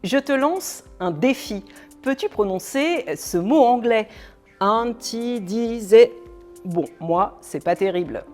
Je te lance un défi. Peux-tu prononcer ce mot anglais? Anti-disé. Bon, moi, c'est pas terrible.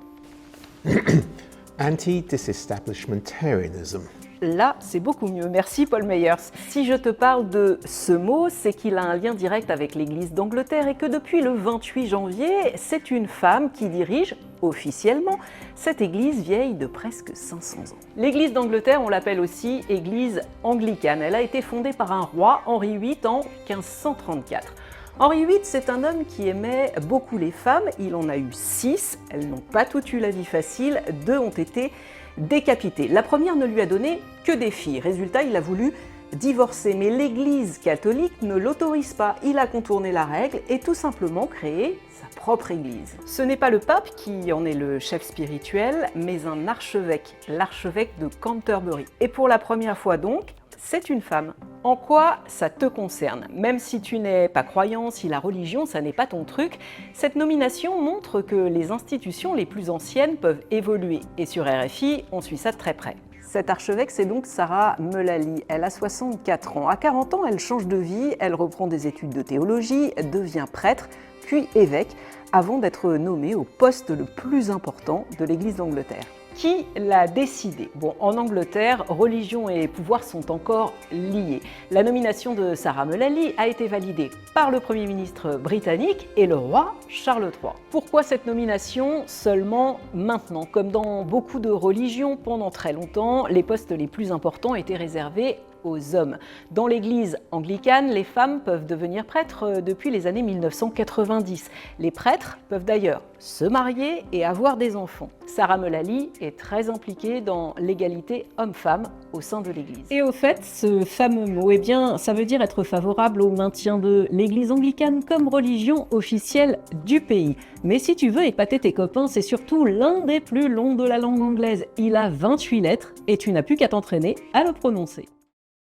Anti-disestablishmentarianism. Là, c'est beaucoup mieux. Merci Paul Meyers. Si je te parle de ce mot, c'est qu'il a un lien direct avec l'Église d'Angleterre et que depuis le 28 janvier, c'est une femme qui dirige officiellement cette église vieille de presque 500 ans. L'Église d'Angleterre, on l'appelle aussi Église anglicane. Elle a été fondée par un roi, Henri VIII, en 1534. Henri VIII, c'est un homme qui aimait beaucoup les femmes. Il en a eu 6. Elles n'ont pas toutes eu la vie facile. 2 ont été décapitées. La première ne lui a donné que des filles. Résultat, il a voulu divorcer. Mais l'Église catholique ne l'autorise pas. Il a contourné la règle et tout simplement créé sa propre église. Ce n'est pas le pape qui en est le chef spirituel, mais un archevêque, l'archevêque de Canterbury. Et pour la première fois donc, c'est une femme. En quoi ça te concerne? Même si tu n'es pas croyant, si la religion, ça n'est pas ton truc, cette nomination montre que les institutions les plus anciennes peuvent évoluer. Et sur RFI, on suit ça de très près. Cette archevêque, c'est donc Sarah Mullally. Elle a 64 ans. À 40 ans, elle change de vie, elle reprend des études de théologie, devient prêtre, puis évêque, avant d'être nommée au poste le plus important de l'Église d'Angleterre. Qui l'a décidé? Bon, en Angleterre, religion et pouvoir sont encore liés. La nomination de Sarah Mullally a été validée par le Premier ministre britannique et le roi Charles III. Pourquoi cette nomination seulement maintenant? Comme dans beaucoup de religions, pendant très longtemps, les postes les plus importants étaient réservés aux hommes. Dans l'église anglicane, les femmes peuvent devenir prêtres depuis les années 1990. Les prêtres peuvent d'ailleurs se marier et avoir des enfants. Sarah Mullally est très impliquée dans l'égalité homme-femme au sein de l'église. Et au fait, ce fameux mot, eh bien, ça veut dire être favorable au maintien de l'église anglicane comme religion officielle du pays. Mais si tu veux épater tes copains, c'est surtout l'un des plus longs de la langue anglaise. Il a 28 lettres et tu n'as plus qu'à t'entraîner à le prononcer.